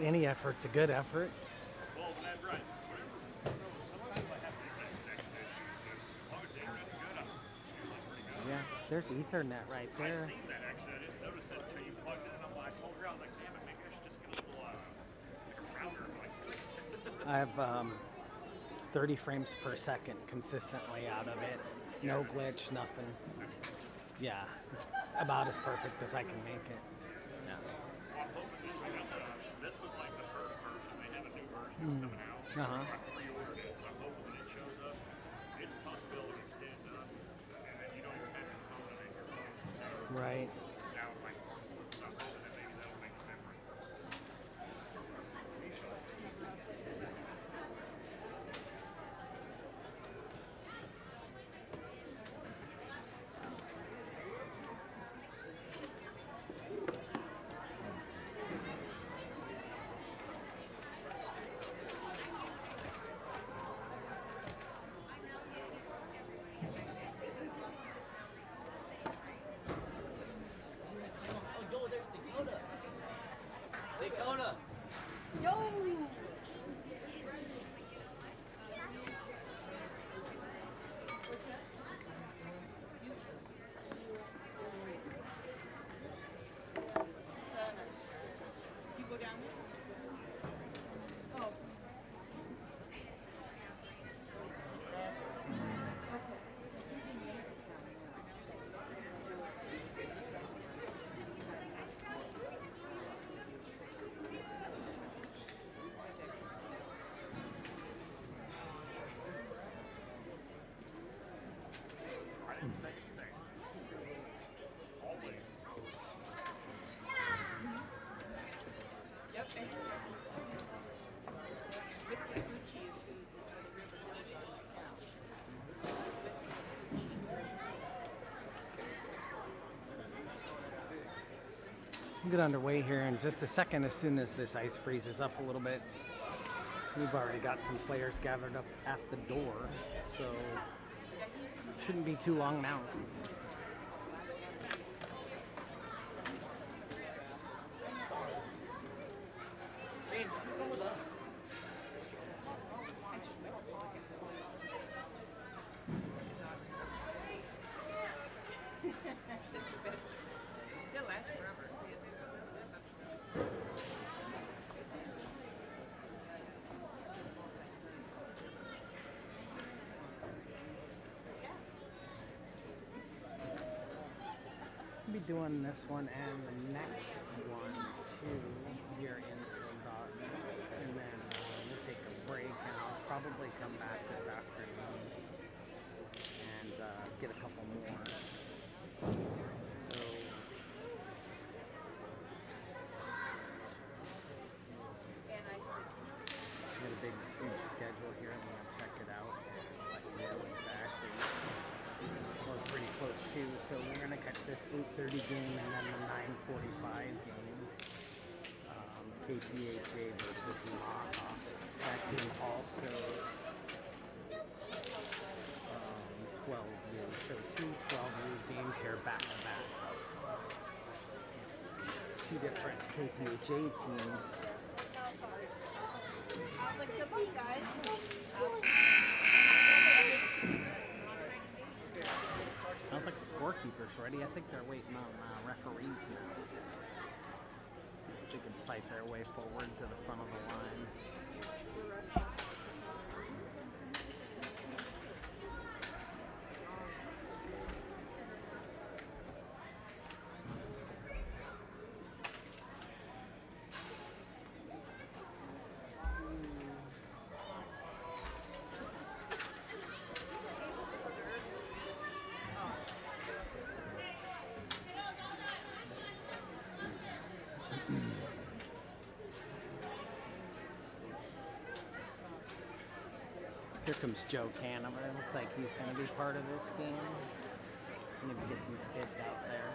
Any effort's a good effort. Well, whenever sometimes I have internet connection issues, but as long as the internet's good, I'm usually pretty good. Yeah, there's Ethernet right I there. seen that actually. I didn't notice it until you plugged in. I'm like, over here. I was like, damn it, maybe I should just get a little like a router. I have 30 frames per second consistently out of it. No glitch, nothing. Yeah, it's about as perfect as I can make it. Yeah. I'm hoping this was like the first version. They have a new version that's coming out. Uh-huh. I pre-ordered it, so I'm hoping when it shows up, it's a possibility to stand up, and then you don't even have your phone in it. Your phone's just Right. down like normal. So I'm hoping that maybe that'll make a difference. Oh, yo, there's Dakota. Dakota. Yo! You go down there? Oh. I didn't say anything. Always. Yep. With the Gucci issues and the River Hills on right now. We'll get underway here in just a second as soon as this ice freezes up a little bit. We've already got some players gathered up at the door, so shouldn't be too long now. They'll last forever. We'll be doing this one and the next one too here in Soldado, and then we'll take a break, and I'll probably come back this afternoon and get a couple more. So And I said, we got a big, huge schedule here. I'm gonna check it out and let you know exactly. We're pretty close too, so we're gonna catch this 8:30 game and then the 9:45 game. KPHA versus Maha. That game also 12U. So two 12U games here back to back. Two different KPHA teams. I was like, good luck, guys. I don't think the scorekeeper's ready. I think they're waiting on referees now. See if they can fight their way forward to the front of the line. Here comes Joe Canover. It looks like he's going to be part of this game. Need to get these kids out there.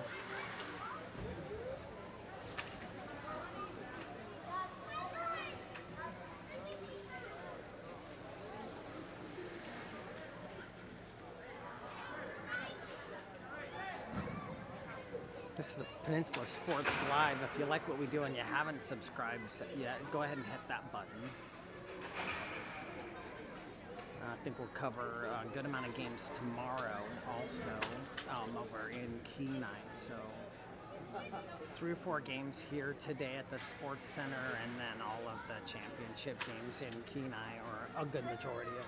This is the Peninsula Sports Live. If you like what we do and you haven't subscribed yet, go ahead and hit that button. I think we'll cover a good amount of games tomorrow also over in Kenai. So 3 or 4 games here today at the Sports Center, and then all of the championship games in Kenai, or a good majority of them.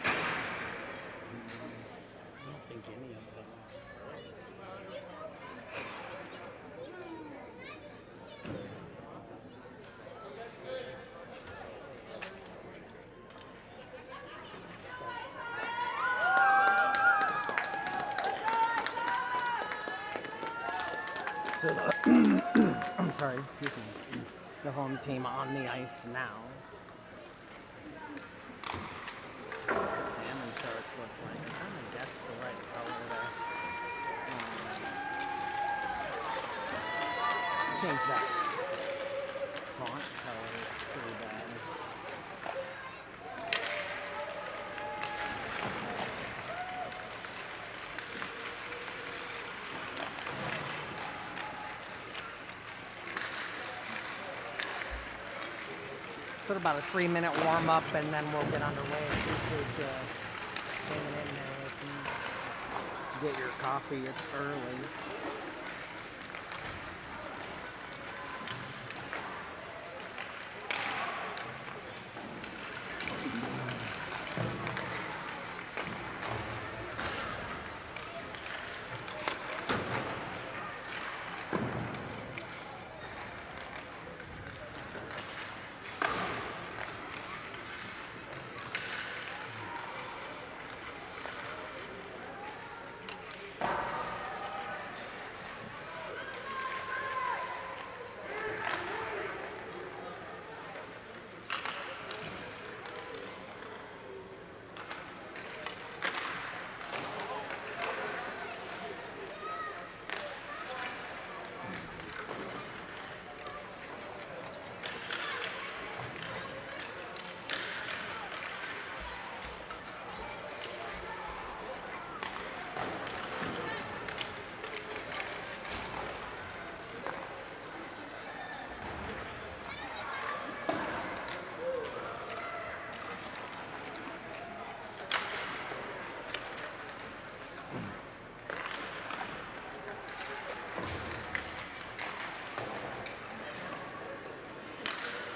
I don't think any of them. So I'm sorry, excuse me. The home team on the ice now. That's what the salmon sharks look like. I'm trying to guess the right color there. Change that font color pretty bad. So about a 3-minute warm up, and then we'll get underway. Appreciate you hanging in there with me. Get your coffee, it's early.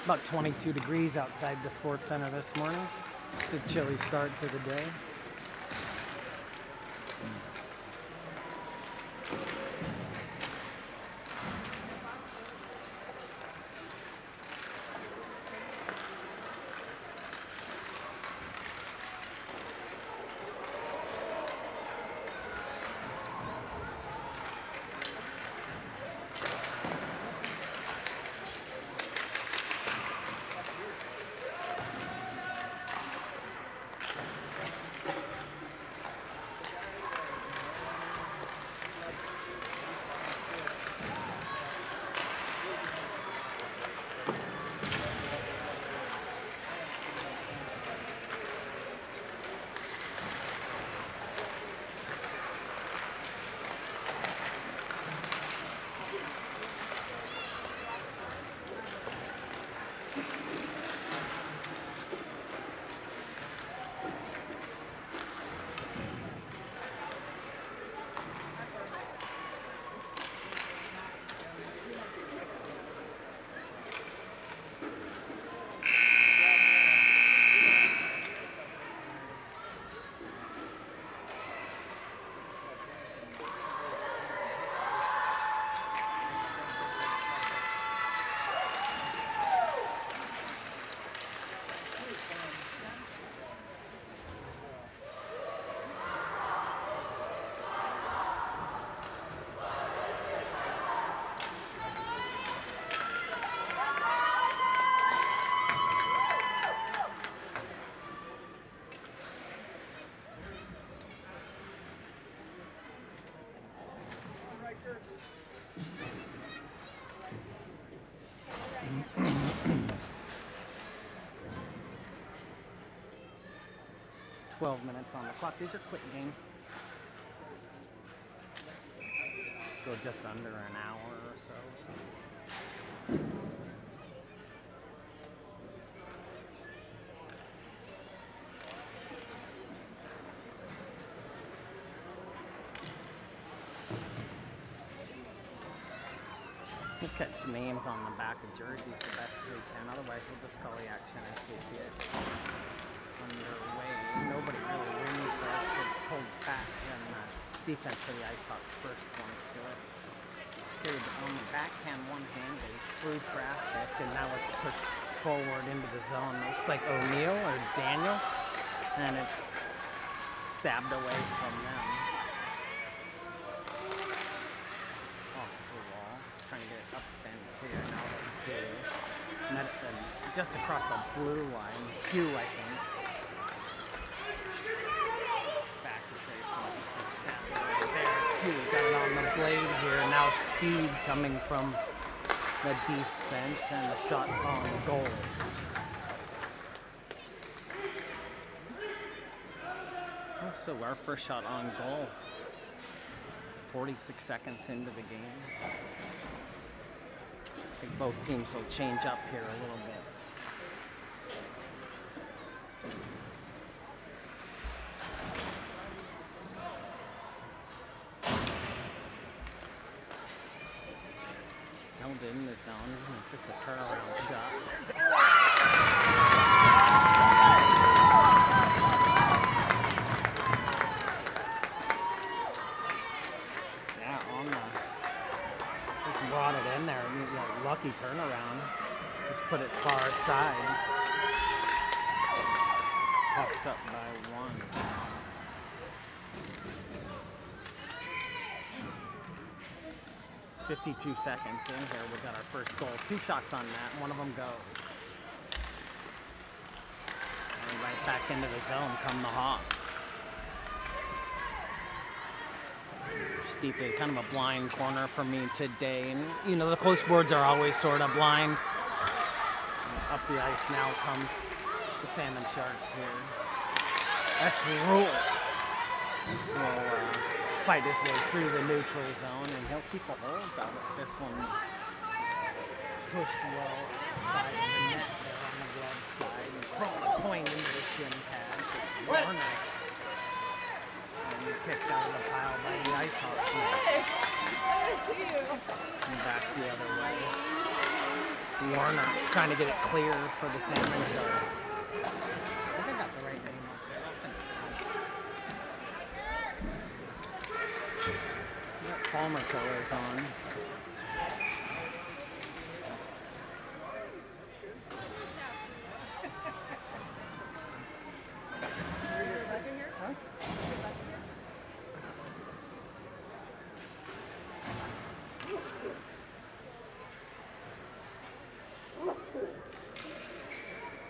About 22 degrees outside the Sports Center this morning. It's a chilly start to the day. 12 minutes on the clock. These are quick games. Go just under an hour or so. We'll catch names on the back of jerseys the best we can. Otherwise, we'll just call the action as we see it underway. Nobody really wins, so it's pulled back, and defense for the Ice Hawks first ones to it. Good on the backhand, one-handed through traffic, and now it's pushed forward into the zone. Looks like O'Neal or Daniel, and it's stabbed away from them. Trying to get it up and clear. Now they do. Met them just across the blue line. Q, I think. Back to face. Snap right there. Q got it on the blade here. Now speed coming from the defense and the shot on goal. So our first shot on goal. 46 seconds into the game. I think both teams will change up here a little bit. Held in the zone, just a turnaround shot. Yeah, on the just brought it in there. Lucky turnaround. Just put it far side. Pucks up by one. .52 seconds in here. We got our first goal. 2 shots on that. One of them goes. And right back into the zone come the Hawks. Steeply, kind of a blind corner for me today. And, you know, the close boards are always sort of blind. And up the ice now comes the Salmon Sharks here. That's Rule. Will fight his way through the neutral zone, and he'll keep a hold of it. This one pushed well outside of the net there on the glove side. And from the point into the shin pads, it's Warner. Picked out of the pile by the Ice Hawks. Hey, I see you. And back the other way. Warner trying to get it clear for the Salmon Sharks. I think I got the right name up there. Yep, Palmer colors on.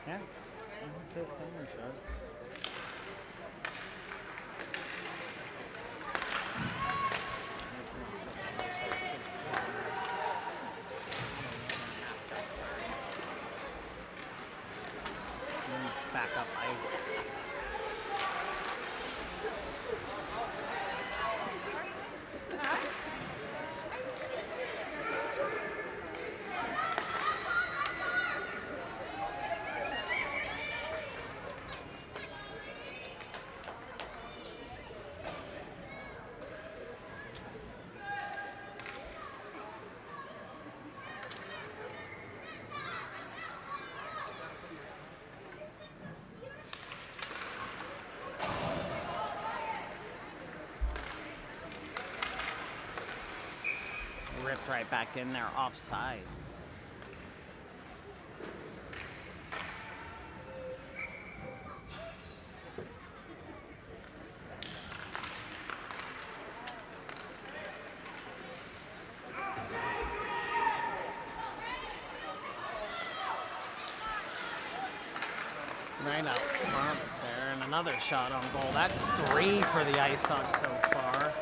Yeah, it says Salmon Sharks. It's not the Salmon Sharks, it's mascot, sorry. And back up ice. Ripped right back in there, offsides. Right out front there, and another shot on goal. That's 3 for the Ice Hawks so far.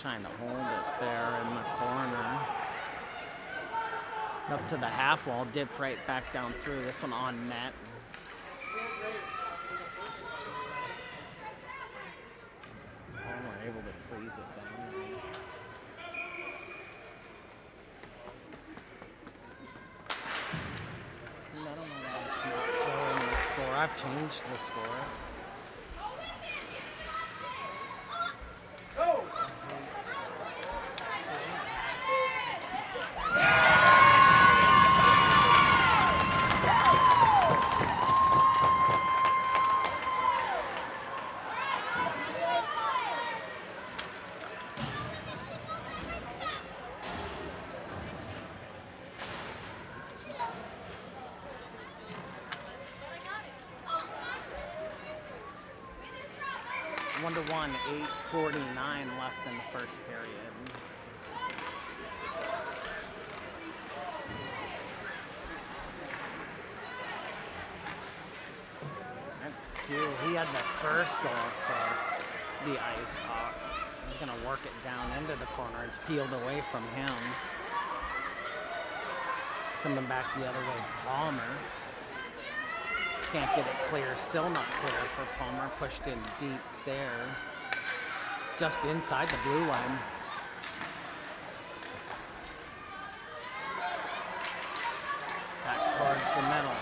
Trying to hold it there in the corner. Up to the half wall, dipped right back down through. This one on net. Palmer able to freeze it down. I don't know why it's not showing the score. I've changed the score. One to one, 8:49 left in the first period. That's cute. He had the first goal for the Ice Hawks. He's gonna work it down into the corner. It's peeled away from him. Coming back the other way, Palmer. Can't get it clear, still not clear for Palmer. Pushed in deep there. Just inside the blue line. Back towards the middle.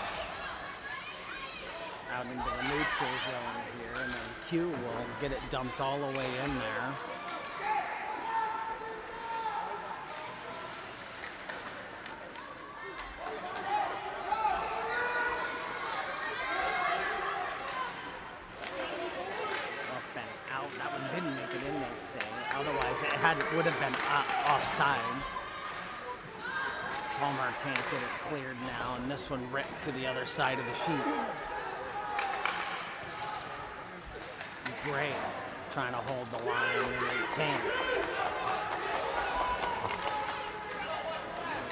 Out into the neutral zone here, and then Q will get it dumped all the way in there. Would have been offsides. Palmer can't get it cleared now, and this one ripped to the other side of the sheet. Gray trying to hold the line, and they can't.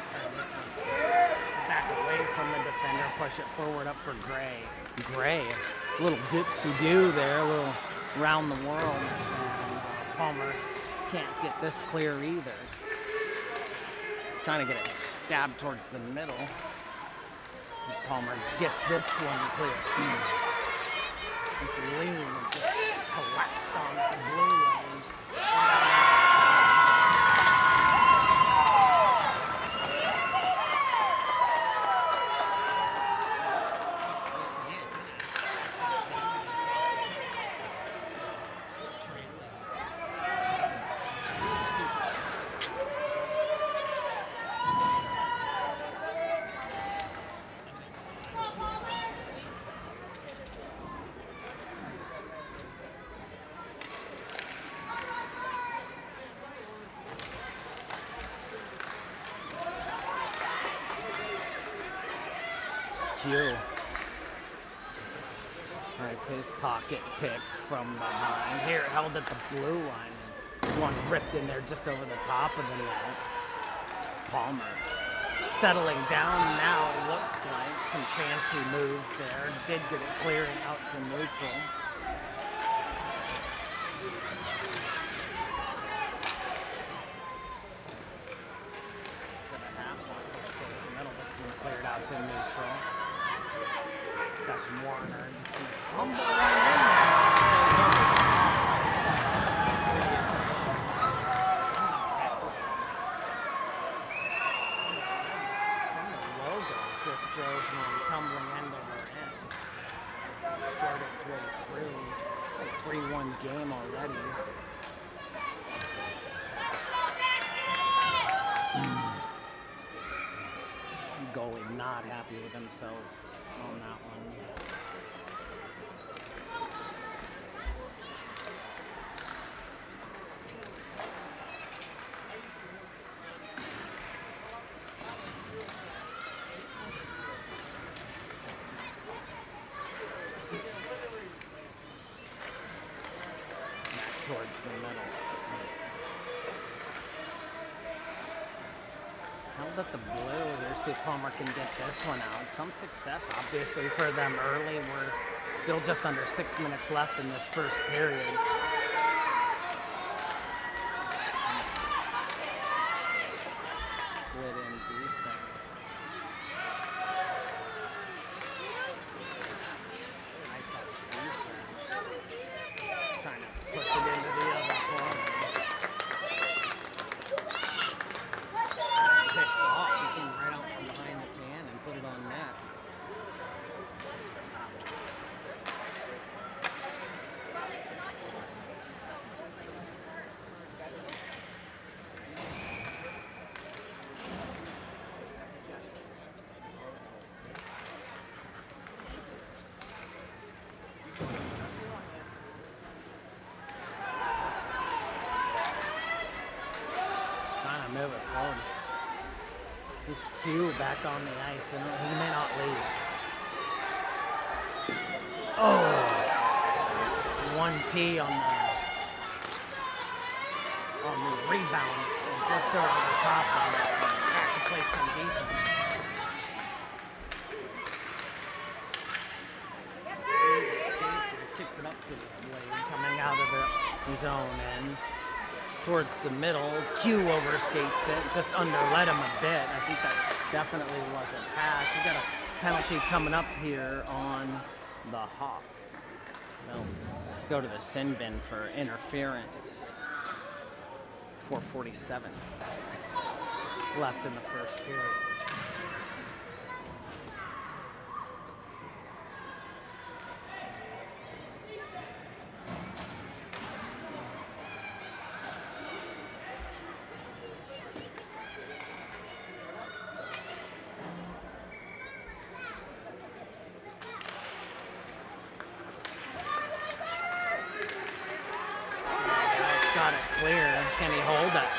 Turn this one back away from the defender, push it forward up for Gray. Gray, a little dipsy-do there, a little round the world, and Palmer can't get this clear either. Trying to get it stabbed towards the middle. Palmer gets this one clear. This lean just collapsed on the blue line. Has his pocket picked from behind. Here, held at the blue line. One ripped in there just over the top of the net. Palmer settling down now, looks like. Some fancy moves there. Did get it clearing out to neutral. To the half, push towards the middle. This one cleared out to neutral. That's Warner. He's going to tumble right in there. From the logo, just throws one tumbling end over end. Scored its way through. A 3-1 game already. Goalie not happy with himself on that one. Back towards the middle. Held at the blue here, see if Palmer can get this one out. Some success, obviously, for them early. We're still just under 6 minutes left in this first period. move it forward. There's Q back on the ice, and he may not leave. Oh! 1T on the rebound, and just over the top on that one. Have to play some defense. He skates and kicks it up to his blade, coming out of the zone end. Towards the middle, Q overskates it, just underlet him a bit. I think that definitely was a pass. We got a penalty coming up here on the Hawks. They'll go to the sin bin for interference. 4:47 left in the first period. Got it clear. Can he hold it?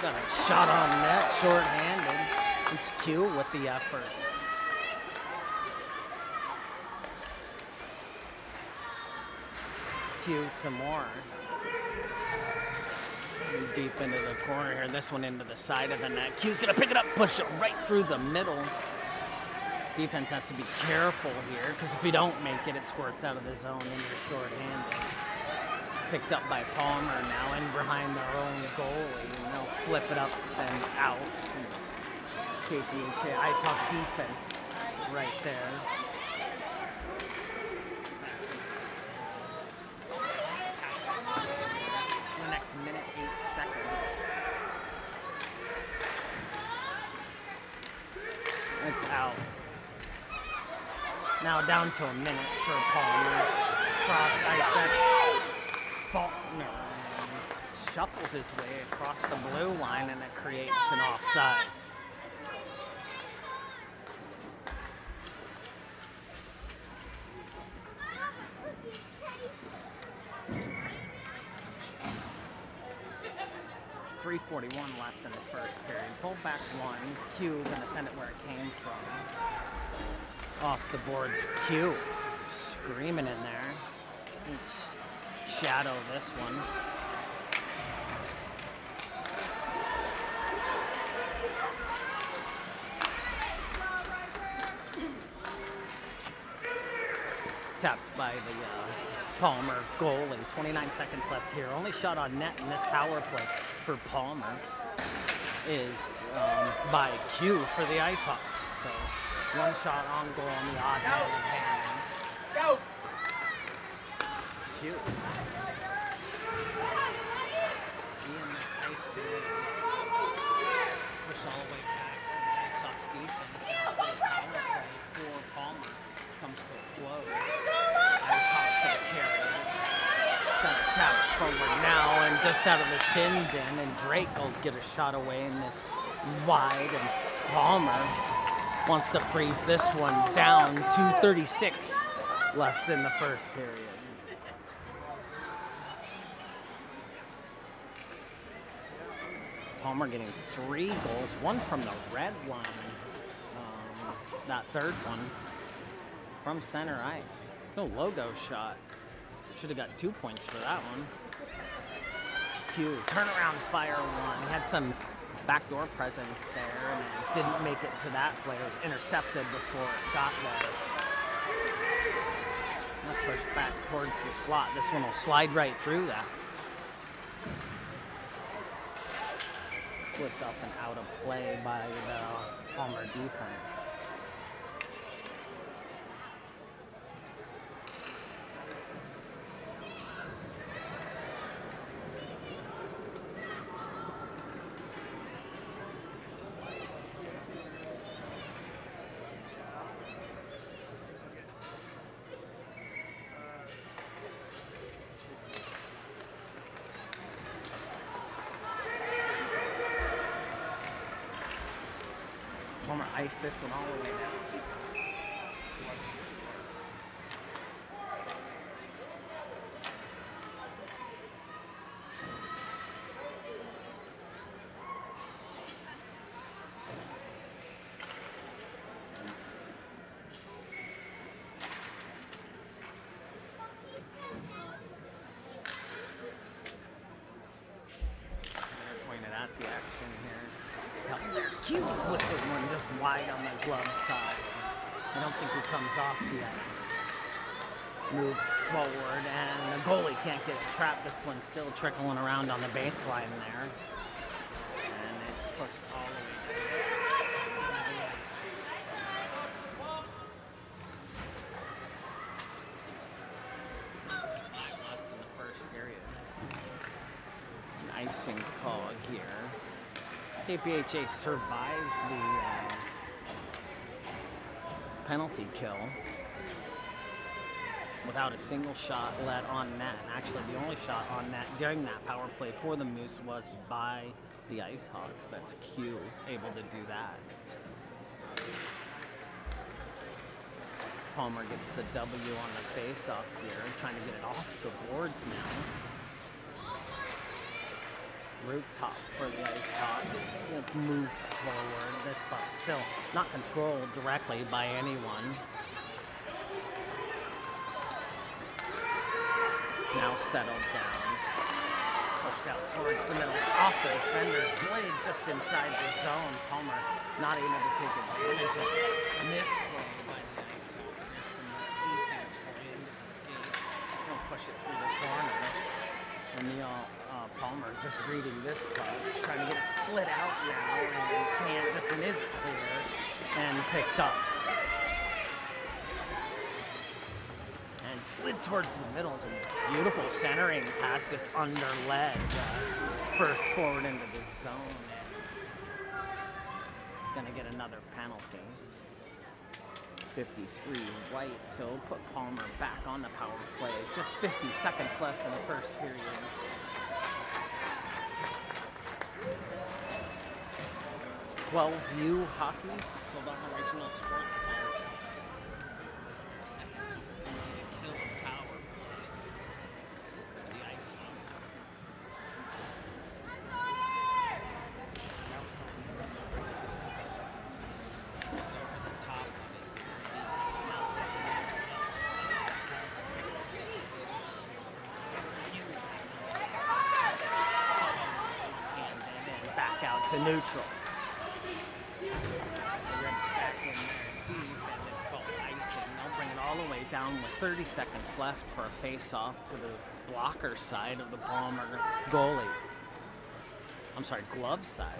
Got a shot on net, short-handed. It's Q with the effort. Q some more. Deep into the corner here. This one into the side of the net. Q's gonna pick it up, push it right through the middle. Defense has to be careful here, because if you don't make it, it squirts out of the zone and you're short-handed. Picked up by Palmer now in behind their own goalie, and they'll flip it up and out. KPHA Ice Hawk defense right there. For the next minute, 8 seconds. It's out. Now down to a minute for Palmer. Cross ice, that's Faulkner, and shuffles his way across the blue line, and it creates an offside. .341 left in the first period. Pull back one. Q gonna send it where it came from. Off the boards, Q screaming in there. Oops. Shadow this one. Tapped by the Palmer goalie. 29 seconds left here. Only shot on net in this power play for Palmer is by Q for the Ice Hawks. So one shot on goal on the odd man advantage. Scout! Q. Seeing the ice to it. Push all the way back to the Ice Hawks defense. As this power play for Palmer comes to a close. Ice Hawks will carry it. It's got a tap forward now and just out of the sin bin, and Drake will get a shot away and missed wide, and Palmer wants to freeze this one down. 2:36 left in the first period. Palmer getting 3 goals, one from the red line. That third one from center ice. It's a logo shot. Should have got 2 points for that one. Q, turnaround fire one. He had some backdoor presence there and didn't make it to that play. It was intercepted before it got there. Pushed back towards the slot. This one will slide right through that. Flipped up and out of play by the Palmer defense. Palmer iced this one all the way down. cute whistle one just wide on the glove side. I don't think he comes off the ice. Moved forward, and the goalie can't get it trapped. This one's still trickling around on the baseline there. And it's pushed all the way down. Left in the first period. An icing call here. KPHA survives the penalty kill without a single shot let on net. And actually, the only shot on net during that power play for the Moose was by the Ice Hawks. That's Q able to do that. Palmer gets the W on the face-off here, trying to get it off the boards now. Roots off for the Ice Hawks. Moved forward. This puck still not controlled directly by anyone. Now settled down. Pushed out towards the middle. It's off the defender's blade just inside the zone. Palmer not able to take advantage of misplay by the Ice Hawks. There's some defense for him to the skates. He'll push it through the corner. And Palmer just greeting this puck, trying to get it slid out now, and can't. This one is clear and picked up. And slid towards the middle. It's a beautiful centering pass, just under lead. First forward into the zone. Gonna get another penalty. 53 White, so put Palmer back on the power play. Just 50 seconds left in the first period. It's 12U hockey, Sildana Regional Sports Club. This is their second opportunity to kill the power play for the Ice Hawks. Just over the top of it. Defense now pushing it to the other side. It's cute. And back out to neutral. Ripped back in there deep, and it's called icing. They'll bring it all the way down with 30 seconds left for a face-off to the blocker side of the Palmer goalie. I'm sorry, glove side.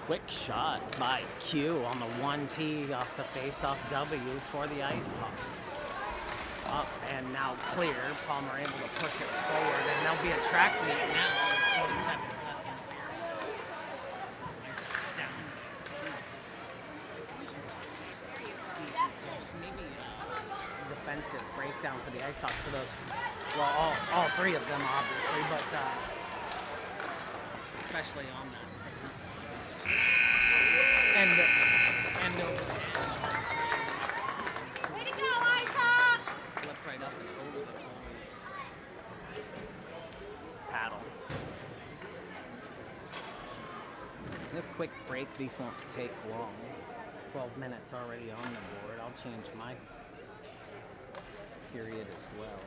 Quick shot by Q on the 1T off the face-off W for the Ice Hawks. Up and now clear. Palmer able to push it forward, and there'll be a track meet now. 20 seconds left in the period. Ice Hawks down. Decent close. Maybe a defensive breakdown for the Ice Hawks for those. Well, all three of them, obviously, but especially on that. And way to go, Ice Hawks! Flipped right up and over the goalie's paddle. A quick break, these won't take long. 12 minutes already on the board. I'll change my period as well.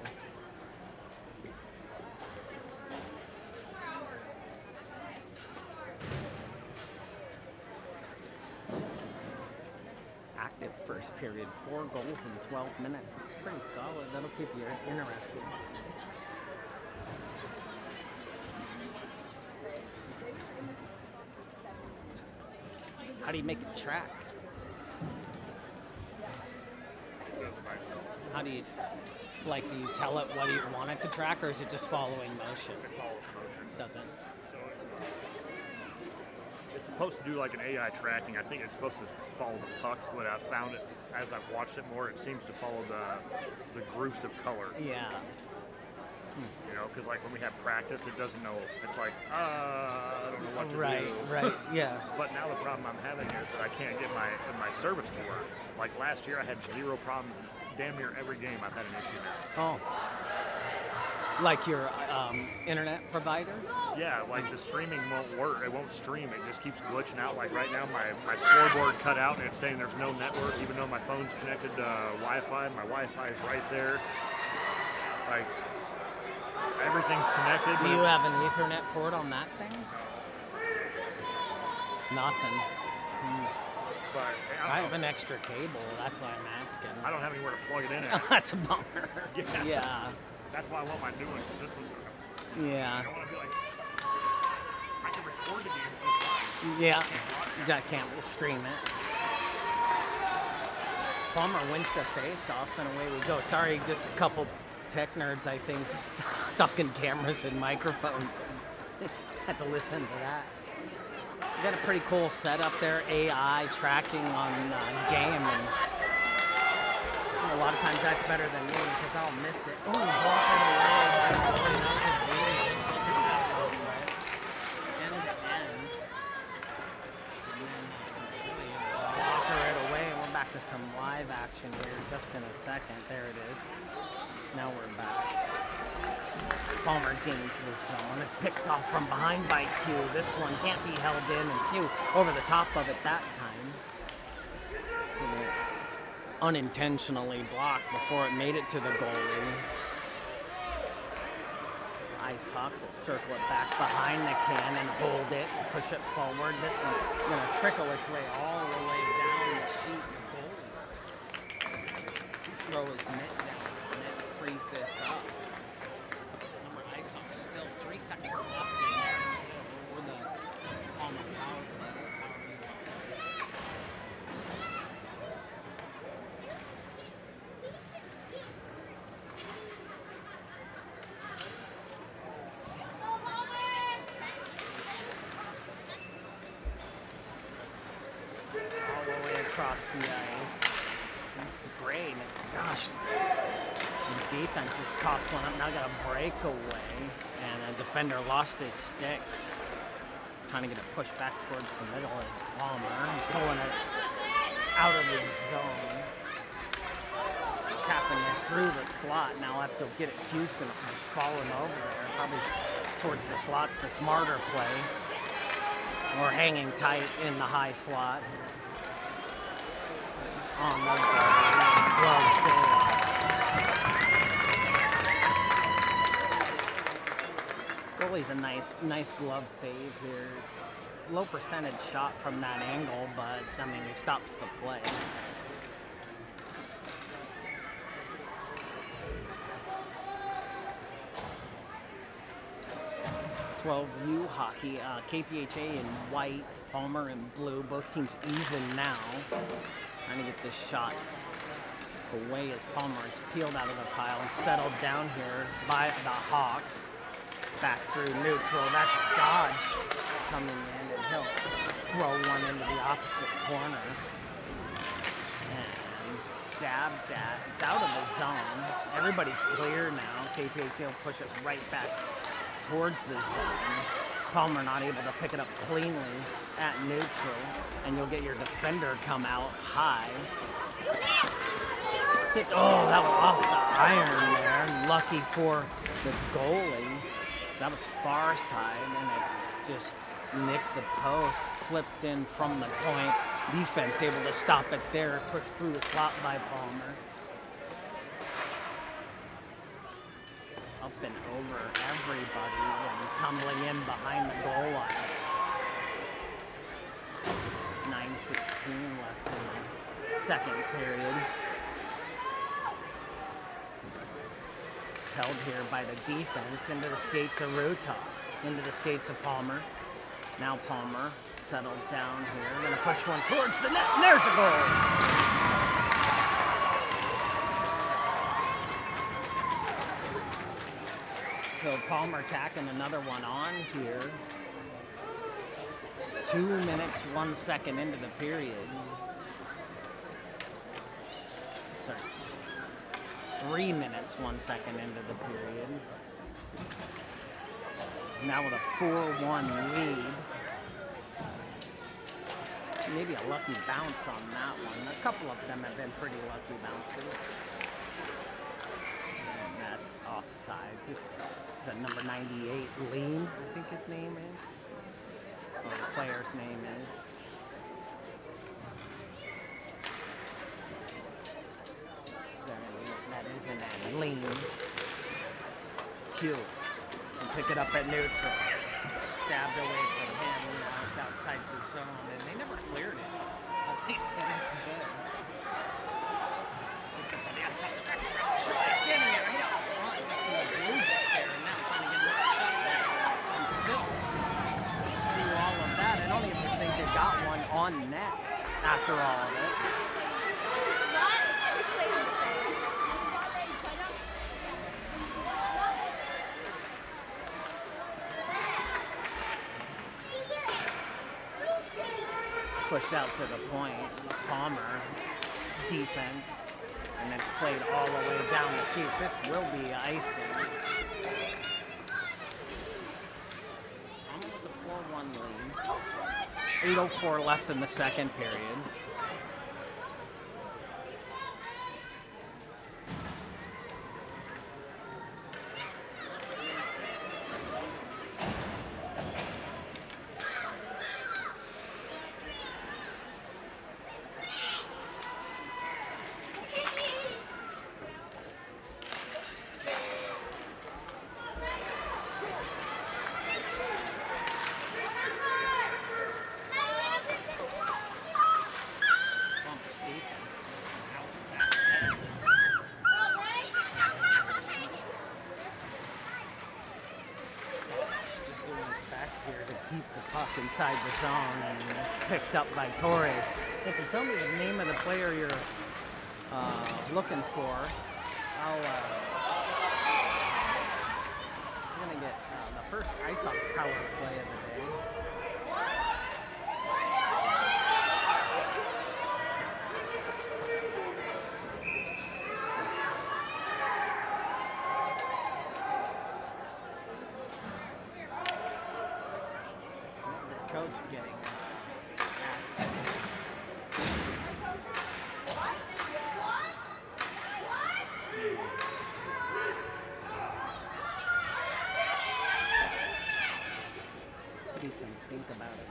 Active first period, 4 goals in 12 minutes. It's pretty solid. That'll keep you interested. How do you make it track? How do you, do you tell it what you want it to track, or is it just following motion? It follows motion. Doesn't? So it's supposed to do like an AI tracking. I think it's supposed to follow the puck, but I've found it, as I've watched it more, it seems to follow the groups of color. Yeah. You know, because like when we have practice, it doesn't know. It's like, I don't know what to do. Right, yeah. But now the problem I'm having is that I can't get my service to work. Like last year, I had 0 problems. Damn near every game I've had an issue now. Oh. Like your internet provider? Yeah, like the streaming won't work. It won't stream. It just keeps glitching out. Like right now, my scoreboard cut out and it's saying there's no network, even though my phone's connected to Wi-Fi. My Wi-Fi is right there. Like everything's connected. Do you have an Ethernet port on that thing? Nothing. But I have an extra cable. That's why I'm asking. I don't have anywhere to plug it in at. That's a bummer. Yeah. Yeah. That's why I want my new one, because this was. Yeah. I don't want to be like. I can record the games just fine. Yeah. Jack can't stream it. Palmer wins the face-off, and away we go. Sorry, just a couple tech nerds, I think, talking cameras and microphones. Had to listen to that. We got a pretty cool setup there, AI tracking on game, and a lot of times that's better than me because I'll miss it. Oh, walking away. That was a really good look at that one, right? End to end. And then really walker it away, and we're back to some live action here just in a second. There it is. Now we're back. Palmer gains the zone. Picked off from behind by Q. This one can't be held in, and Q over the top of it that time. And it's unintentionally blocked before it made it to the goalie. Ice Hawks will circle it back behind the can and hold it, push it forward. This one gonna trickle its way all the way down the sheet. The goalie throw his mitt down on it to freeze this up. Number Ice Hawks still 3 seconds left in there for the Palmer power play. All the way across the ice. That's great. Gosh, the defense just cost one up. Now got a breakaway, and a defender lost his stick. Trying to get it pushed back towards the middle is Palmer. Pulling it out of his zone. Tapping it through the slot. Now I'll have to go get it. Q's going to just fall him over there. Probably towards the slot's the smarter play. Or hanging tight in the high slot. On the glove save. Goalie's a nice glove save here. Low percentage shot from that angle, but I mean he stops the play. 12U hockey, KPHA in white, Palmer in blue. Both teams even now. Trying to get this shot away as Palmer is peeled out of the pile and settled down here by the Hawks. Back through neutral. That's Dodge coming in, and he'll throw one into the opposite corner. And stabbed at. It's out of the zone. Everybody's clear now. KPHA will push it right back towards the zone. Palmer not able to pick it up cleanly at neutral, and you'll get your defender come out high. Oh, that was off the iron there. Lucky for the goalie. That was far side, and it just nicked the post, flipped in from the point. Defense able to stop it there, pushed through the slot by Palmer. Up and over everybody and tumbling in behind the goal line. 9:16 left in the second period. Held here by the defense into the skates of Rutov, into the skates of Palmer. Now Palmer settled down here. Going to push one towards the net, and there's a goal. So Palmer tacking another one on here. 2 minutes, 1 second into the period. Sorry. 3 minutes, 1 second into the period. Now with a 4-1 lead. Maybe a lucky bounce on that one. A couple of them have been pretty lucky bounces. And that's off sides. This is a number 98, Lean, I think his name is. Or the player's name is. That isn't that Lean. Q. And pick it up at neutral. Stabbed away from him. Now it's outside the zone, and they never cleared it. But they said it's good. Standing there right out front, just in the blue back there, and now trying to get another shot there. And still, through all of that, I don't even think they got one on net after all of it. Pushed out to the point, Palmer, defense, and it's played all the way down the sheet. This will be icing. Palmer with a 4-1 lead. 8:04 left in the second period. Here to keep the puck inside the zone, and it's picked up by Torres. If you tell me the name of the player you're looking for, I'm gonna get the first Ice Sox power play of the day. Coach getting asked. Be some stink about it.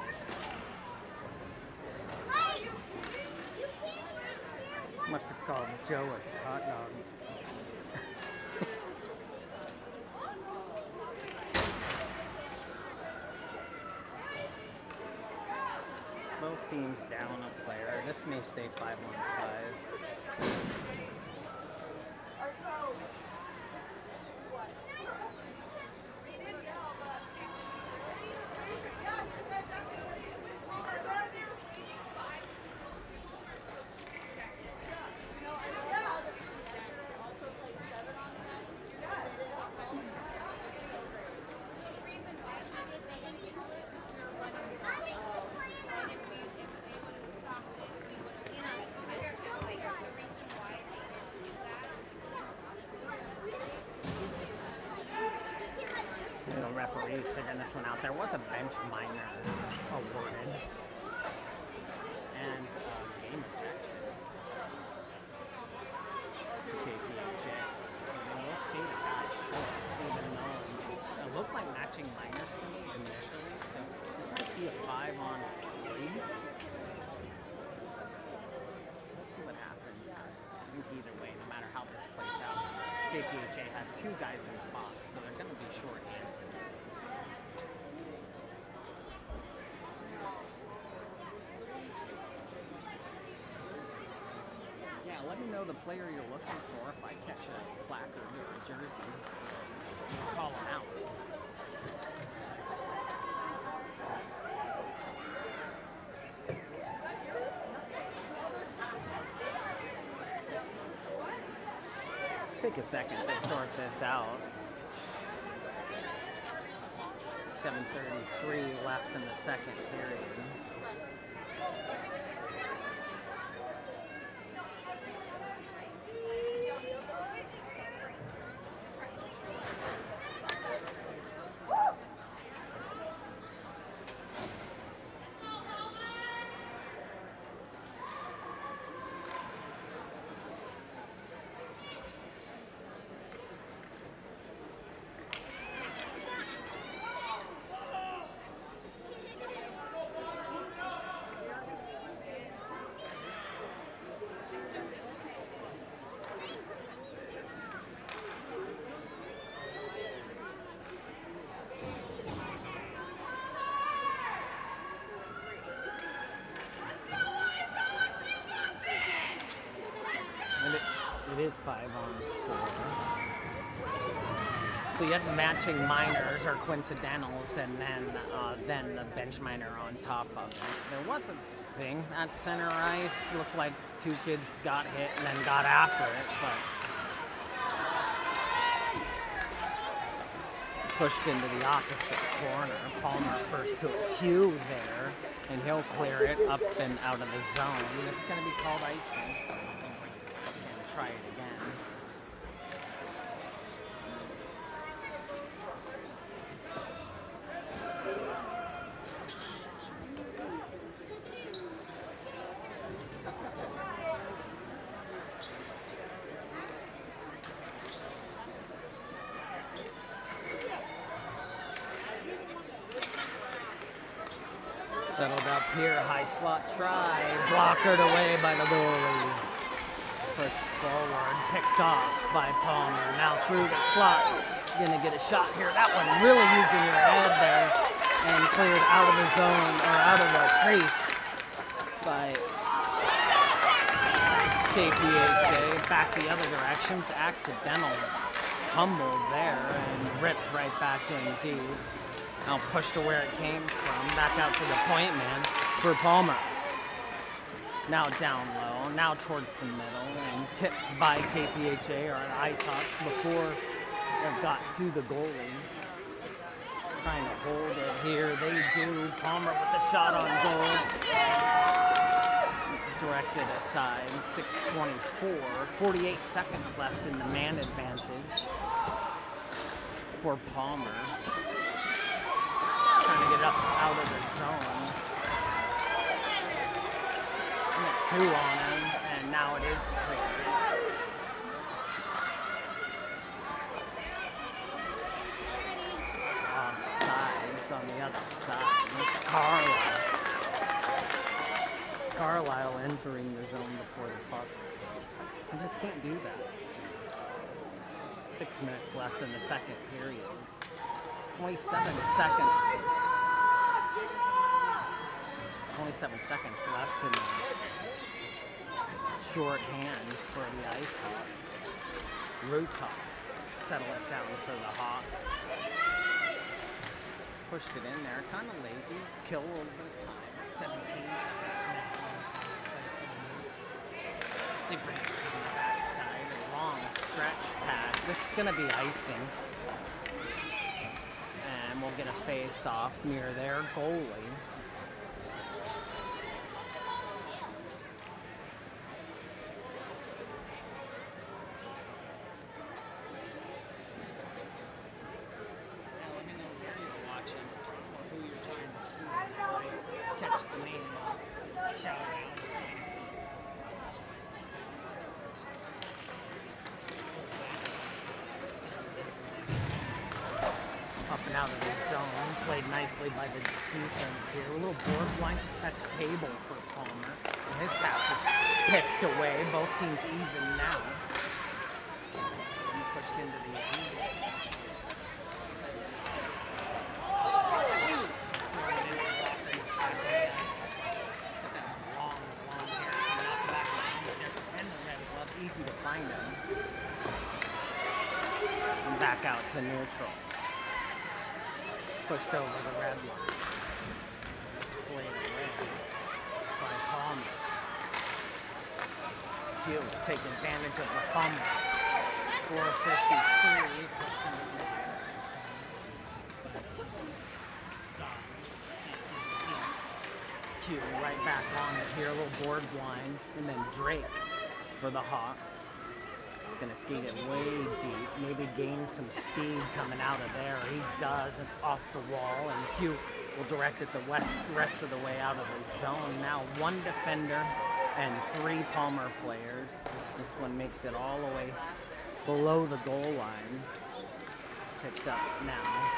Must have called Joe a hot dog. Both teams down a player. This may stay 5-on-5. Referees figuring this one out. There was a bench minor awarded and game ejection to KPHA. So they will skate a guy short, even though it looked like matching minors to me initially. So this might be a 5-on-3. We'll see what happens. I think either way, no matter how this plays out, KPHA has two guys in the box, so they're going to be short-handed. Yeah, let me know the player you're looking for. If I catch a placard or a jersey, I'll call them out. Take a second to sort this out. 7:33 left in the second period. It is 5-on-4. So you have the matching minors or coincidentals, and then the bench minor on top of it. There was a thing at center ice. Looked like two kids got hit and then got after it, but pushed into the opposite corner. Palmer first to a cue there, and he'll clear it up and out of the zone. This is going to be called icing. And try it again. Settled up here, high slot try, blockered away by the goalie. Pushed forward, picked off by Palmer. Now through the slot, gonna get a shot here. That one really using your head there, and cleared out of the zone, or out of the crease by KPHA. Back the other directions, accidental tumble there, and ripped right back in deep. Now pushed to where it came from, back out to the point man for Palmer. Now down low, now towards the middle, and tipped by KPHA or Ice Hawks before it got to the goalie. Trying to hold it here, they do. Palmer with the shot on goal. Directed aside, 6:24, 48 seconds left in the man advantage for Palmer. Trying to get up out of the zone. And 2 on him, and now it is clear. Offsides on the other side. It's Carlisle. Carlisle entering the zone before the puck. I just can't do that. 6 minutes left in the second period. 27 seconds. 27 seconds left in the shorthand for the Ice Hawks. Rooftop settle it down for the Hawks. Pushed it in there, kind of lazy. Kill a little bit of time. 17 seconds now. They bring it from the backside. A long stretch pass. This is going to be icing. And we'll get a face off near their goalie. Let me know where you're watching or who you're trying to see. Catch the name, shout out. Up and out of the zone, played nicely by the defense here. A little board blank, that's Cable for Palmer. And his pass is picked away, both teams even now. And pushed into the end. Easy to find him. And back out to neutral. Pushed over the red line. Played away by Palmer. Q take advantage of the fumble. 4:53. Pushed into the net. Q right back on it here. A little board blind. And then Drake for the Hawks. Gonna skate it way deep, maybe gain some speed coming out of there. He does, it's off the wall, and Q will direct it the rest of the way out of the zone. Now 1 defender and 3 Palmer players. This one makes it all the way below the goal line. Picked up now.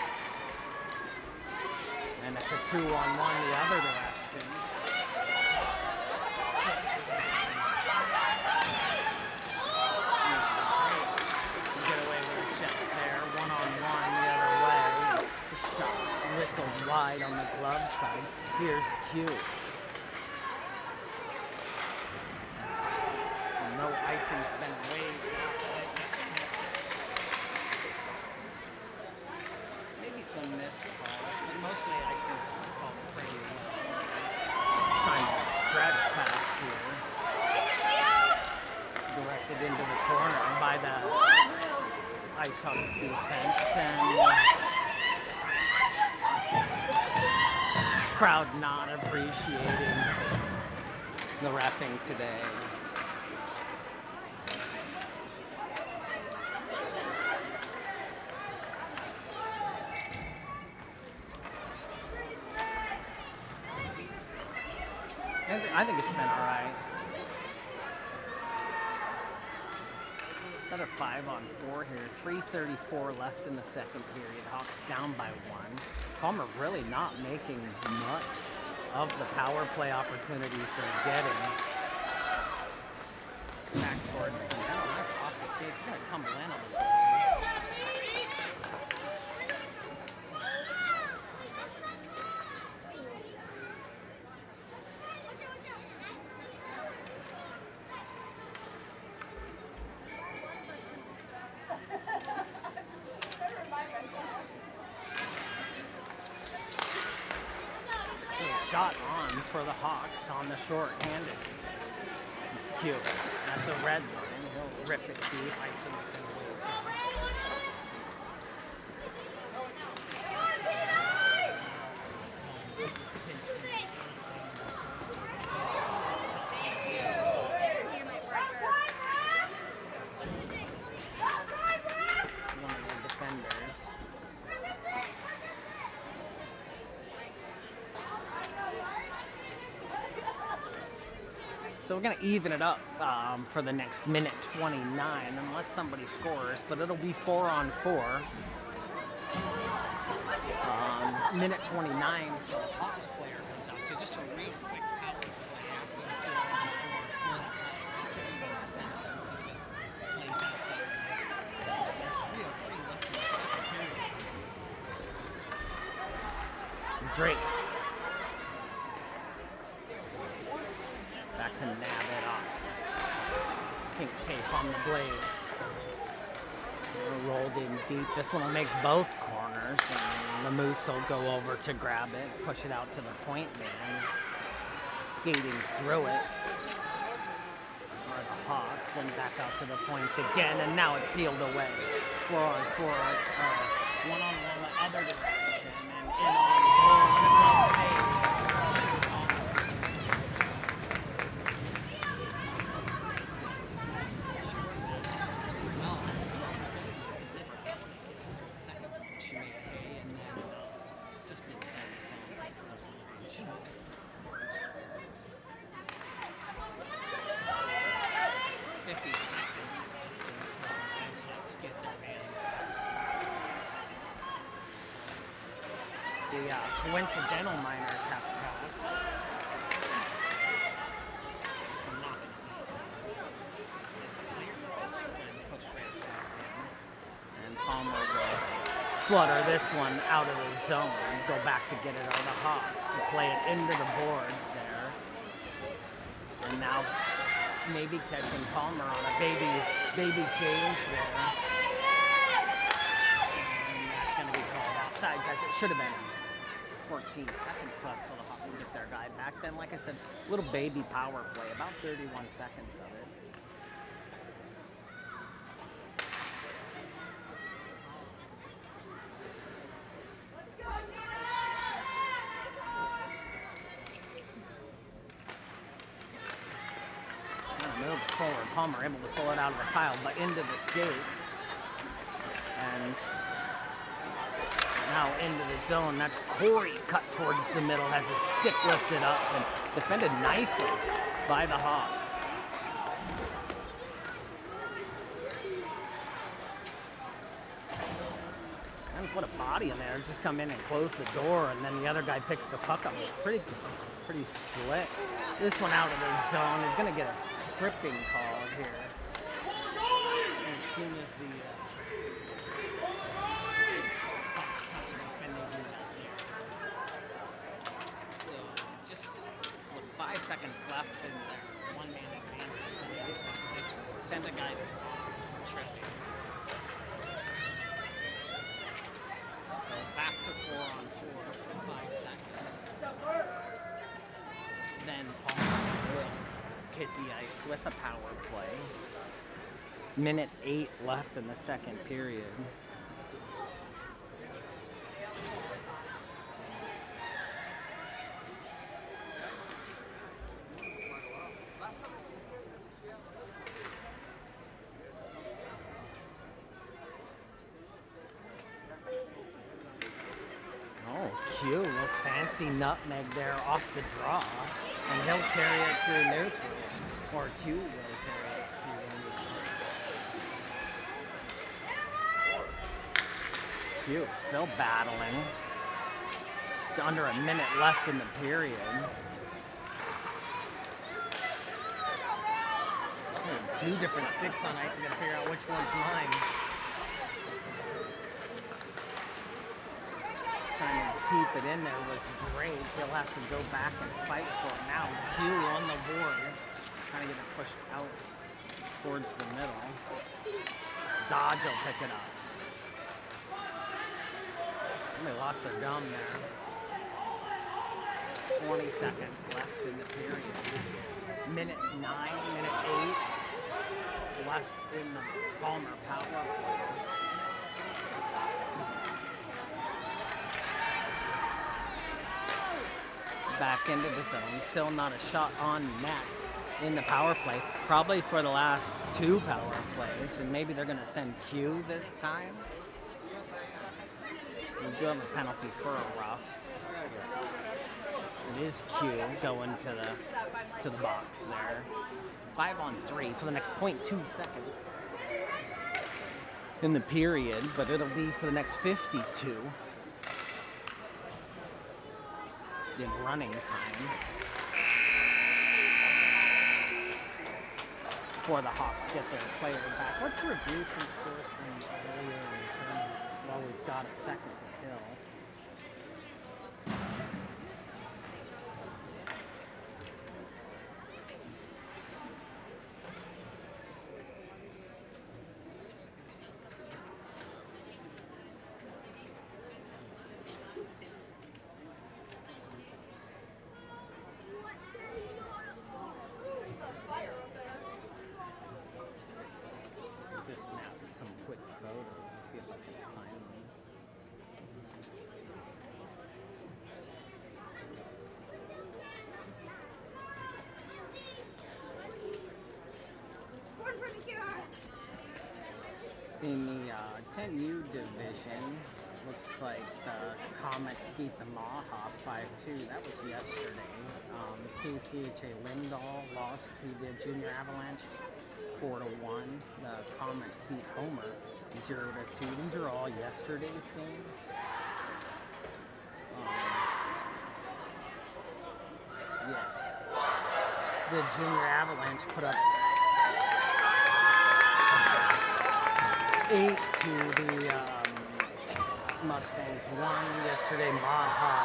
And it's a 2-on-1 the other direction. Whistled wide on the glove side. Here's Q. No icing's been way maybe some missed calls, but mostly I think called pretty well. Trying to stretch pass here. Directed into the corner by the Ice Hawks defense, and this crowd not appreciating the reffing today. I think it's been all right. Another 5-on-4 here. 3:34 left in the second period. Hawks down by 1. Palmer really not making much of the power play opportunities they're getting. Back towards the middle. That's off the skates. It's going to tumble in a little bit. Shot on for the Hawks on the short-handed. It's cute. At the red line, he'll rip it deep. Icing's been moved. One of the defenders. So we're going to even it up for the next minute 29, unless somebody scores, but it'll be 4-on-4. Minute 29 until the Hawks player comes out. So just a real quick power play after the 4-on-4 plays out there. There's 3:03 left in the second period. Drake. Back to nab it up. Pink tape on the blade. Rolled in deep. This one will make both corners. And the Moose will go over to grab it, push it out to the point man. Skating through it are the Hawks, and back out to the point again, and now it's peeled away. 4-on-4, 1-on-1 the other direction, and in on goal, and a save. She made hay, and then just inside the zone takes the shot. 50 seconds until Ice Hawks get their man. The coincidental miners have passed. This one not going to be. It's clear and push right back in. And Palmer will flutter this one out of the zone. Go back to get it on the Hawks. To play it into the boards there. And now maybe catching Palmer on a baby change there. And that's going to be called offsides, as it should have been. 14 seconds left till the Hawks get their guy back. Then, like I said, little baby power play, about 31 seconds of it. Move forward. Palmer able to pull it out of the pile, but into the skates. And now into the zone. That's Corey cut towards the middle, has his stick lifted up and defended nicely by the Hawks. And what a body in there. Just come in and close the door, and then the other guy picks the puck up. Pretty slick. This one out of the zone is going to get a tripping call here. As soon as the Hawks touch it up and they do that here. So just 5 seconds left in their one-man advantage for the Ice Hawks. They send a guy to the box for tripping. So back to 4-on-4 for 5 seconds. Then Palmer will hit the ice with a power play. Minute 8 left in the second period. Oh, cute. A little fancy nutmeg there off the draw. And he'll carry it through neutral. Or Q will carry it through neutral. Q still battling. Under a minute left in the period. Two different sticks on ice. You gotta figure out which one's mine. Trying to keep it in there was Drake. He'll have to go back and fight for it now. Q on the boards. Trying to get it pushed out towards the middle. Dodge will pick it up. They lost their gum there. 20 seconds left in the period. Minute 9, minute 8 left in the Palmer power play. Back into the zone. Still not a shot on net in the power play. Probably for the last 2 power plays. And maybe they're going to send Q this time. We do have a penalty for a rough. It is Q going to the box there. 5-on-3 for the next 0.2 seconds in the period, but it'll be for the next 52 in running time before the Hawks get their player back. Let's review some scores from earlier in the tournament while we've got a second to kill. Just snap some quick photos and see if I can find them. In the 10U division, looks like the Comets beat the Maha 5-2. That was yesterday. KPHA Lindahl lost to the Junior Avalanche 4-1. The Comets beat Homer 0-2. These are all yesterday's games. Yeah. The Junior Avalanche put up 8 to the Mustangs. 1 yesterday. Maha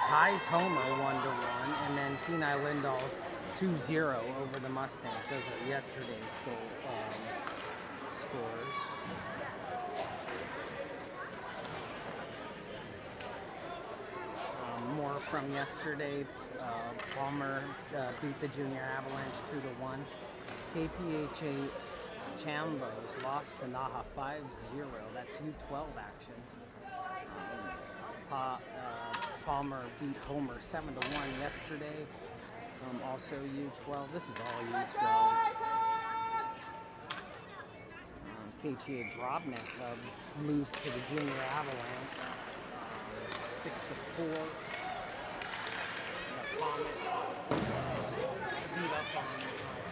ties Homer 1-1, and then Kenai Lindahl 2-0 over the Mustangs. Those are yesterday's scores. More from yesterday. Palmer beat the Junior Avalanche 2-1. KPHA Chambos lost to Naha 5-0. That's U12 action. Palmer beat Homer 7-1 yesterday. Also U12. This is all U12. KTA Drobnik lose to the Junior Avalanche 6-4. The Comets beat up on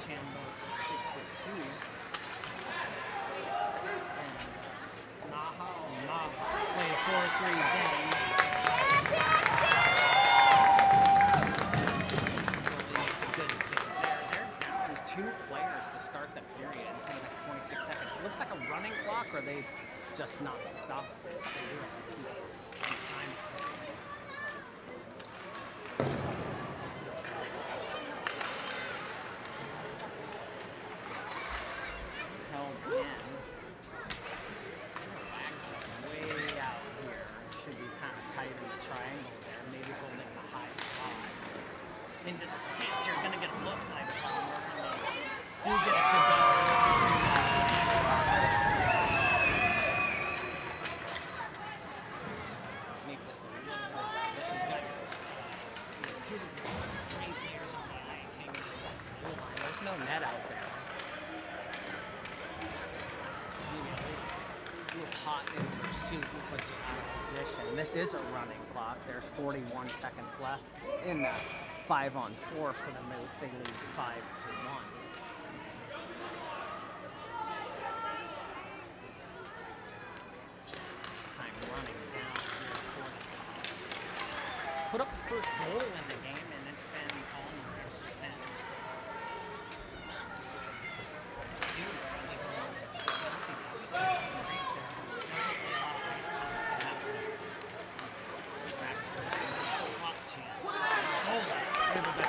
Chambos 6-2. And Naha played a 4-3 game. Two players to start the period for the next 26 seconds. It looks like a running clock, or they just not stop it. They do have to keep time. do get it to go. Make this a little more position. Two great players on the ice hanging in the goal line. There's no net out there. Hot in pursuit and puts you out of position. This is a running clock. There's 41 seconds left in the 5-on-4 for the Moose. They lead 5-1. Time running down here for the Hawks. Put up the first goal in the game, and it's been on ever since.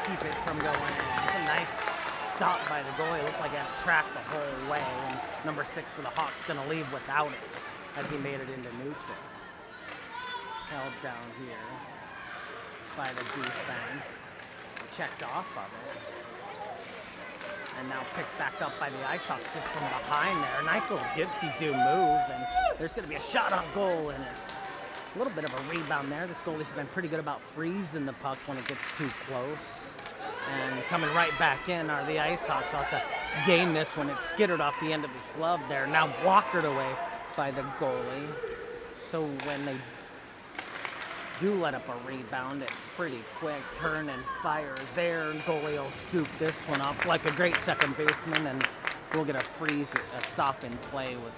Keep it from going in. It's a nice stop by the goalie. It looked like he had to track the whole way. And number 6 for the Hawks going to leave without it as he made it into neutral. Held down here by the defense. Checked off of it. And now picked back up by the Ice Hawks just from behind there. A nice little dipsy-do move. And there's going to be a shot on goal in it. A little bit of a rebound there. This goalie's been pretty good about freezing the puck when it gets too close. And coming right back in are the Ice Hawks. I'll have to gain this one. It skittered off the end of his glove there. Now blockered away by the goalie. So when they do let up a rebound, it's pretty quick. Turn and fire there. Goalie will scoop this one up like a great second baseman. And we'll get a stop in play with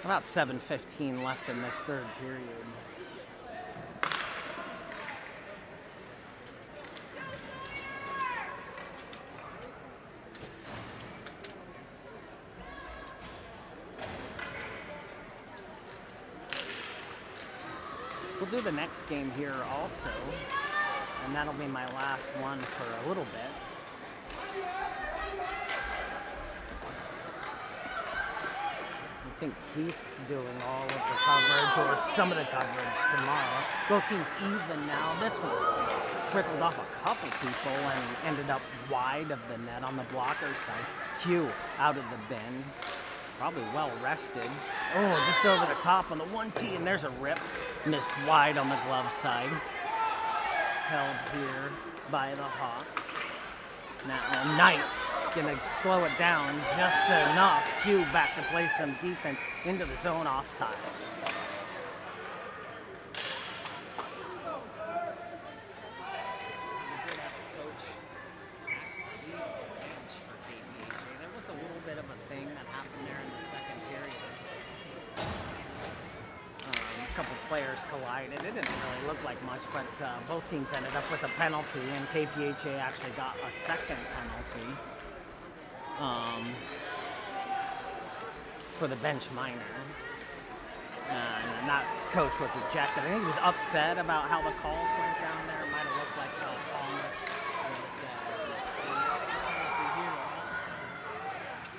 about 7:15 left in this third period. We'll do the next game here also, and that'll be my last one for a little bit. I think Keith's doing all of the coverage, or some of the coverage tomorrow. Both teams even now. This one trickled off a couple people and ended up wide of the net on the blocker side. Q out of the bin. Probably well rested. Oh, just over the top on the 1T, and there's a rip. Missed wide on the glove side. Held here by the Hawks. Now Knight gonna slow it down just enough. Q back to play some defense into the zone offside. A little bit of a thing that happened there in the second period. A couple players collided. It didn't really look like much, but both teams ended up with a penalty, and KPHA actually got a second penalty for the bench minor. And that coach was ejected. I think he was upset about how the calls went down there. It might have looked like Palmer was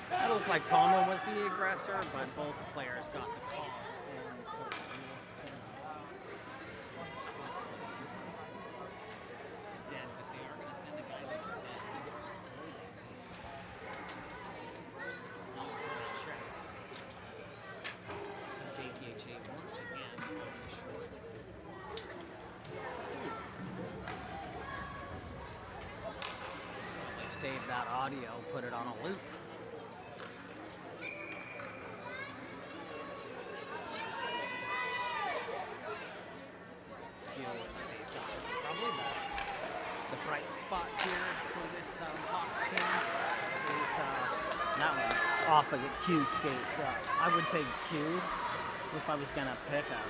it looked like Palmer was the aggressor, but both players got the call. Dead, but they are going to send the guys to bed. Check. So KPHA once again over short. They saved that audio, put it on a loop. Probably the bright spot here for this Hawks team is that one off of the Q skate. I would say Q if I was going to pick a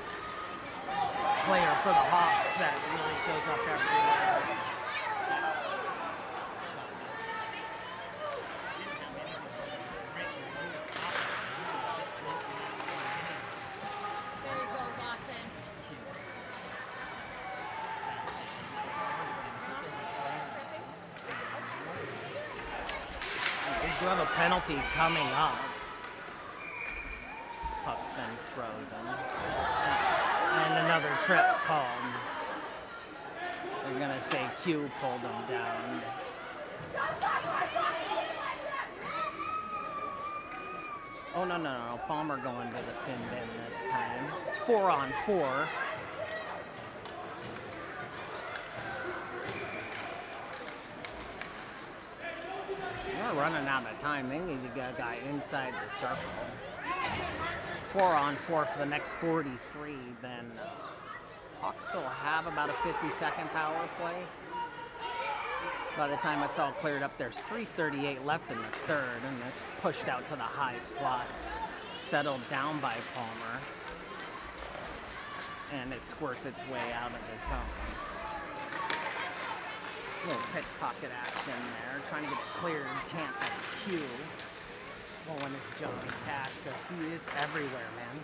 player for the Hawks that really shows up everywhere. We do have a penalty coming up. Puck's been frozen. And another trip called. They're going to say Q pulled him down. Oh, no. Palmer going to the sin bin this time. It's 4-on-4. We're running out of time. They need to get a guy inside the circle. 4-on-4 for the next 43. Then Hawks still have about a 50-second power play. By the time it's all cleared up, there's 3:38 left in the third, and it's pushed out to the high slots, settled down by Palmer, and it squirts its way out of the zone. Little pickpocket action there, trying to get it cleared. Can't, that's Q. Pulling his Johnny Cash, because he is everywhere, man.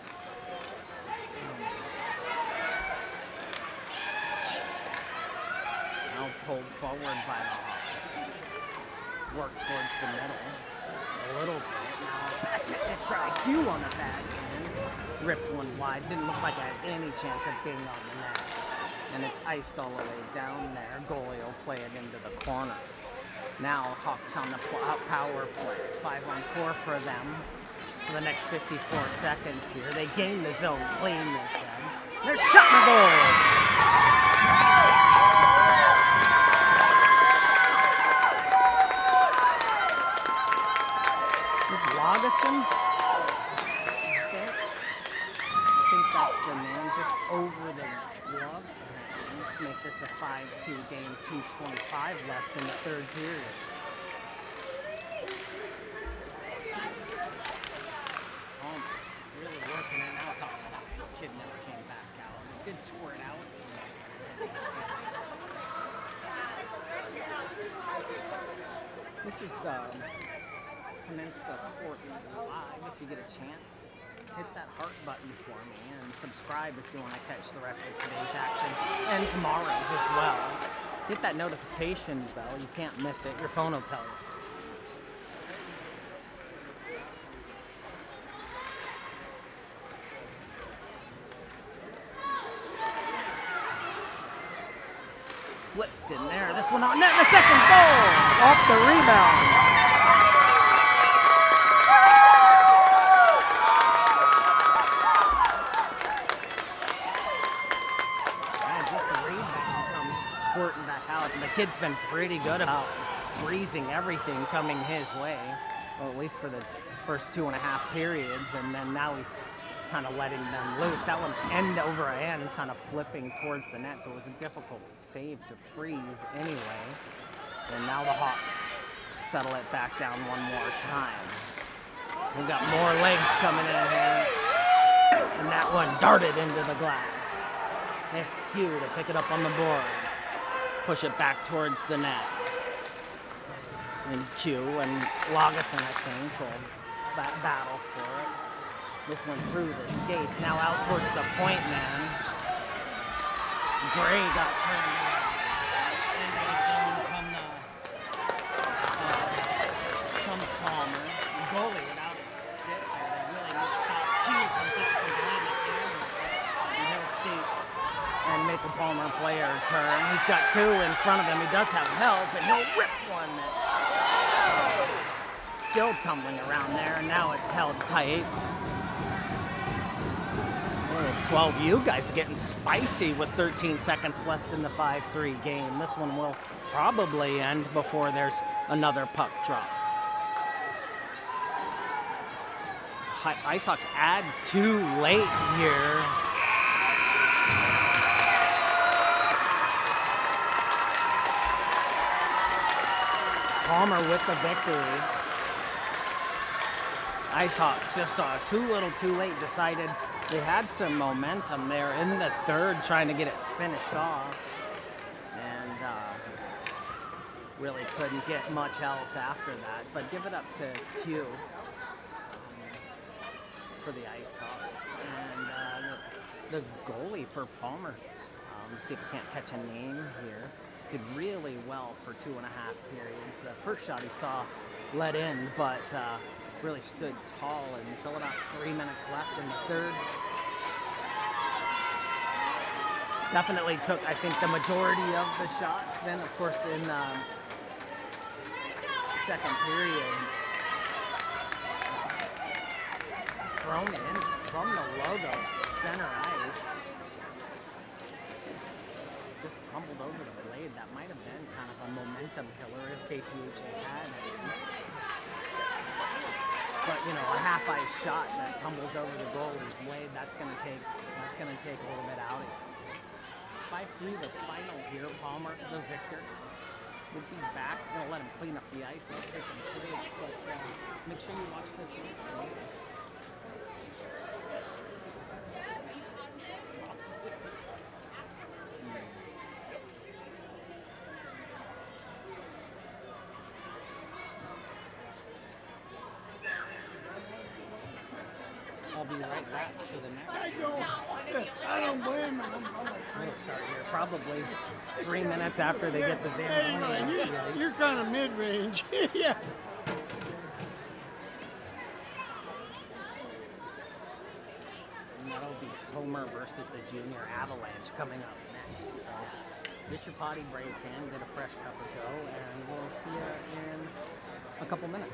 Now pulled forward by the Hawks. Work towards the middle a little bit. Now they try Q on the backhand. Ripped one wide. Didn't look like I had any chance of being on the net. And it's iced all the way down there. Goalie will play it into the corner. Now Hawks on the power play. 5-on-4 for them for the next 54 seconds here. They gain the zone clean this end. They're shooting the goal. Augustin, I think that's the name, just over the glove. Let's make this a 5-2 game, 2:25 left in the third period. Really working it out. It's offside. This kid never came back out. It did squirt out. This is Peninsula Sports Live. If you get a chance, hit that heart button for me and subscribe if you want to catch the rest of today's action and tomorrow's as well. Hit that notification bell. You can't miss it. Your phone will tell you. Flipped in there. This one on net. The second goal off the rebound. Squirting back out, and the kid's been pretty good about freezing everything coming his way, or at least for the first 2.5 periods, and then now he's kind of letting them loose. That one end over end, kind of flipping towards the net, so it was a difficult save to freeze anyway. And now the Hawks settle it back down one more time. We've got more legs coming in here, and that one darted into the glass. There's Q to pick it up on the boards. Push it back towards the net. And Q and Lagerson, I think, will battle for it. This one through the skates. Now out towards the point man. Gray got turned into the zone. Comes Palmer. The goalie without his stick here. They really need to stop. Q comes out from behind the camera. And he'll skate and make a Palmer player turn. He's got two in front of him. He does have help, and he'll rip one. Still tumbling around there, and now it's held tight. Oh, 12U guys getting spicy with 13 seconds left in the 5-3 game. This one will probably end before there's another puck drop. Ice Hawks add too late here. Palmer with the victory. Ice Hawks just saw too little too late, decided they had some momentum there in the third, trying to get it finished off. And really couldn't get much else after that. But give it up to Q for the Ice Hawks. And the goalie for Palmer, see if we can't catch a name here, did really well for 2.5 periods. The first shot he saw let in, but really stood tall until about 3 minutes left in the third. Definitely took, I think, the majority of the shots. Then, of course, in the second period, thrown in from the logo center ice. Just tumbled over the blade. That might have been kind of a momentum killer if KTHA had it. But you know, a half ice shot that tumbles over the goalie's blade, that's gonna take a little bit out of it. 5-3 the final here. Palmer, the victor, would be back. Gonna let him clean up the ice and take him through. But make sure you watch this one. I'll be right back for the next. I don't blame him. We'll start here probably 3 minutes after they get the Zamboni. You're kind of mid-range. Yeah. And that'll be Homer versus the Junior Avalanche coming up next. So get your potty break in, get a fresh cup of joe, and we'll see you in a couple minutes.